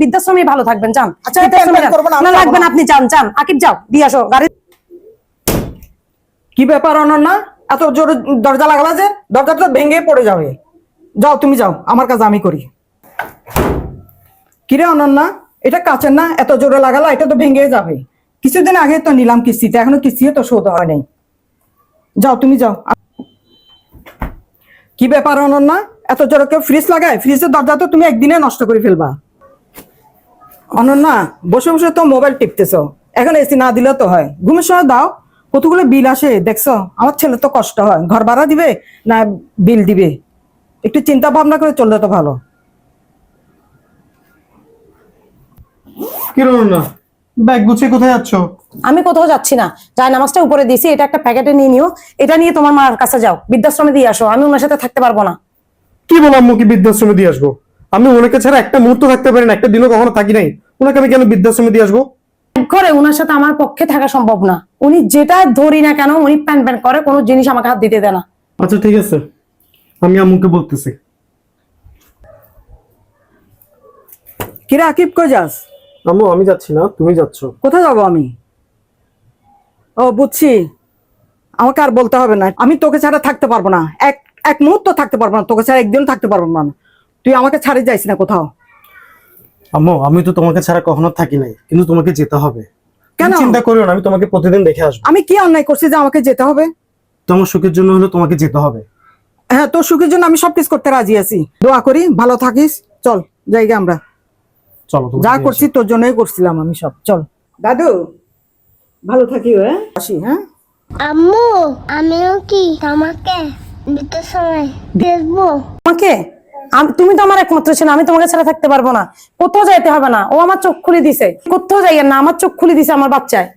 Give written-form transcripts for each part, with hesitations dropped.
বৃদ্ধাশ্রমে ভালো থাকবেন, যান। আচ্ছা, বৃদ্ধাশ্রমে যান। না লাগবে না, আপনি যান যান। আকিব যাও, দিয়ে আসো গাড়ি। কি ব্যাপার অনন্যা, এত জোরে দরজা লাগালা যে? দরজা তো ভেঙে পড়ে যাবে। যাও তুমি যাও, আমার কাজ আমি করি। কিরে অনন্যা, এটা কাচের না, এত জোরে লাগালা, এটা তো ভেঙে যাবে। কিছুদিন আগে তো নিলাম কিস্তিতে, এখনো কিস্তিও তো শোধ হয় নাই। যাও তুমি যাও। কি ব্যাপার অনন্যা, এত জোরে কেউ ফ্রিজ লাগায়? ফ্রিজের দরজা তো তুমি একদিনে নষ্ট করে ফেলবা। অনন্যা, বসে বসে তো মোবাইল টিপতেছো, এখন এসি না দিলে তো হয়। ঘুমের সময় দাও, কতগুলো বিল আসে দেখছো? আমার ছেলে তো কষ্ট হয়, ঘর ভাড়া দিবে না বিল দিবে, একটু চিন্তা ভাবনা করে চললে তো ভালো। কি রকম না, ব্যাগ গুছিয়ে কোথায় যাচ্ছ? আমি কোথাও যাচ্ছি না, যাই নামাজটা উপরে দিছি, এটা একটা প্যাকেটে নিয়ে নিও। এটা নিয়ে তোমার মার কাছে যাও, বৃদ্ধাশ্রমে দিয়ে আসো। আমি ওনার সাথে থাকতে পারবো না। কি বললাম, মুখে বৃদ্ধাশ্রমে দিয়ে আসবো? আমি ওনাকে ছাড়া একটা মুহূর্ত থাকতে পারি না, একটা দিনও কখনো থাকি নাই। ওনাকে আমি কেন বৃদ্ধাশ্রমে দিয়ে আসবো? এক ঘরে ওনার সাথে আমার পক্ষে থাকা সম্ভব না। উনি যেটা ধরি না কেন, উনি প্যান প্যান করে, কোনো জিনিস আমাকে হাত দিতে দেয় না। আচ্ছা ঠিক আছে, আমি আম্মুকে বলতেছি। কিরে আকিব, কই যাস? আম্মু আমি যাচ্ছি না, তুমি যাচ্ছ। কোথায় যাবো আমি? ও বুঝছি, আমাকে আর বলতে হবে না, আমি তোকে ছাড়া থাকতে পারবো না। এক এক মুহূর্ত থাকতে পারবো না, তোকে ছাড়া একদিন থাকতে পারবো না। তুই আমাকে ছাড়ে যাইস না কোথাও। আম্মু আমি তো তোমাকে ছাড়া কখনো থাকি নাই, কিন্তু তোমাকে যেতে হবে। কেন? তুমি চিন্তা করিও না, আমি তোমাকে প্রতিদিন দেখে আসবো। আমি কি অন্যায় করছি যে আমাকে যেতে হবে? তোমার সুখের জন্য হলে তোমাকে যেতে হবে। হ্যাঁ, তোর সুখের জন্য আমি সবকিছু করতে রাজি আছি। দোয়া করি ভালো থাকিস। চল জায়গা, আমরা চলো তোমাকে যা দিয়ে করছি আসি। তোর জন্যই করছিলাম আমি সব। চল দাদু, ভালো থাকি। হ্যাঁ আসি। হ্যাঁ আম্মু, আমিও কি তোমাকে বৃদ্ধাশ্রমে দেখবো? আমাকে তুমি তো আমার একমাত্র ছিল, আমি তোমাকে ছাড়া থাকতে পারবো না। কোথাও যাইতে হবে না, ও আমার চোখ খুলে দিছে। কোথাও যাইয়েন না, আমার চোখ খুলে দিছে আমার বাচ্চায়।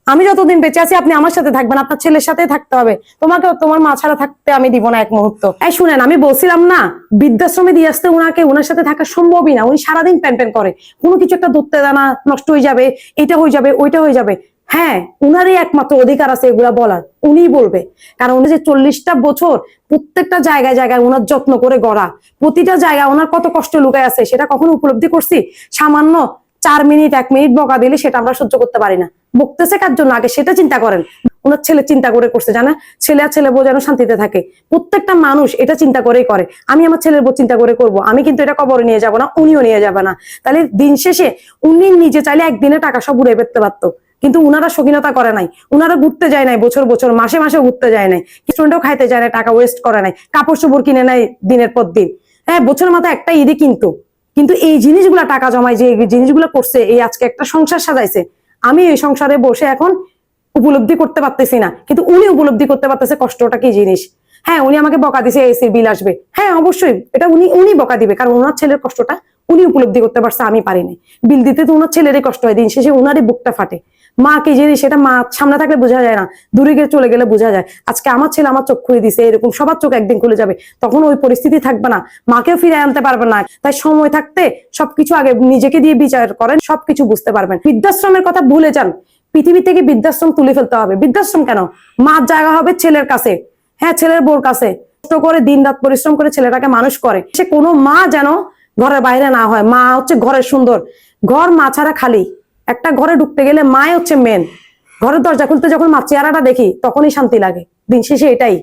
আমি যতদিন বেঁচে আছি আপনি আমার সাথে থাকবেন, আপনার ছেলের সাথে থাকতে হবে। তোমাকে তোমার মা ছাড়া থাকতে আমি দিব না এক মুহূর্ত। এই শুনেন, আমি বলছিলাম না বৃদ্ধাশ্রমে দিয়ে আসতে, ওনাকে ওনার সাথে থাকা সম্ভবই না। উনি সারাদিন প্যান প্যান করে, কোনো কিছু একটা ধরতে দেয় না, নষ্ট হয়ে যাবে, এটা হয়ে যাবে, ওইটা হয়ে যাবে। হ্যাঁ, উনারই একমাত্র অধিকার আছে এগুলা বলার, উনিই বলবে। কারণ উনি যে 40টা বছর প্রত্যেকটা জায়গায় জায়গায় ওনার যত্ন করে গড়া, প্রতিটা জায়গায় ওনার কত কষ্ট লুকায় আছে সেটা কখনো উপলব্ধি করছি? সামান্য 4 মিনিট 1 মিনিট বকা দিলে সেটা আমরা সহ্য করতে পারি না। বকতেছে কার জন্য আগে সেটা চিন্তা করেন। ওনার ছেলে চিন্তা করে করছে, জানা ছেলে আর ছেলে বউ যেন শান্তিতে থাকে। প্রত্যেকটা মানুষ এটা চিন্তা করেই করে। আমি আমার ছেলের বউ চিন্তা করে করব, আমি কিন্তু এটা কবরে নিয়ে যাব না, উনিও নিয়ে যাবে না। তাহলে দিন শেষে উনি নিজে চাইলে একদিনে টাকা সব উড়ে পেতে পারতো, কিন্তু উনারা স্বাধীনতা করে নাই। উনারা ঘুরতে যায় নাই বছর বছর, মাসে মাসে ঘুরতে যায় নাই, রেস্টুরেন্টেও খাইতে যায় নাই, টাকা ওয়েস্ট করে নাই, কাপড় চোপড় কিনে নাই দিনের পর দিন। হ্যাঁ, বছরের মাথায় একটা ঈদে কিন্তু এই জিনিসগুলা টাকা জমায়, যে জিনিসগুলো করছে, এই আজকে একটা সংসার সাজাইছে। আমি এই সংসারে বসে এখন উপলব্ধি করতে পারতেছি না, কিন্তু উনি উপলব্ধি করতে পারতেছে কষ্টটা কি জিনিস। হ্যাঁ, উনি আমাকে বকা দিছে এসির বিল আসবে, হ্যাঁ অবশ্যই এটা উনি উনি বকা দিবে, কারণ ওনার ছেলের কষ্টটা উনি উপলব্ধি করতে পারছে, আমি পারিনি। বিল দিতে তো ওনার ছেলেরই কষ্ট হয়, দিন শেষে ওনারই বুকটা ফাটে। মা কি জিনিস সেটা মা সামনে থাকলে বোঝা যায় না, দূরে গিয়ে চলে গেলে বোঝা যায়। আজকে আমার ছেলে আমার চোখ খুলে দিছে, এরকম সবার চোখ একদিন খুলে যাবে, তখন ওই পরিস্থিতি থাকবে না, মাকেও ফিরে আনতে পারবে না। তাই সময় থাকতে সবকিছু আগে নিজেকে দিয়ে বিচার করেন, সবকিছু বুঝতে পারবেন। বৃদ্ধাশ্রমের কথা ভুলে যান, পৃথিবী থেকে বৃদ্ধাশ্রম তুলে ফেলতে হবে। বৃদ্ধাশ্রম কেন, মার জায়গা হবে ছেলের কাছে, হ্যাঁ ছেলের বোর কাছে। কষ্ট করে দিন রাত পরিশ্রম করে ছেলেটাকে মানুষ করে, সে কোনো মা যেন ঘরের বাইরে না হয়। মা হচ্ছে ঘরের সুন্দর, ঘর মা ছাড়া খালি। একটা ঘরে ঢুকতে গেলে মাই হচ্ছে মেন। ঘরের দরজা খুলতে যখন মা চেহারাটা দেখি তখনই শান্তি লাগে, দিন শেষে এটাই।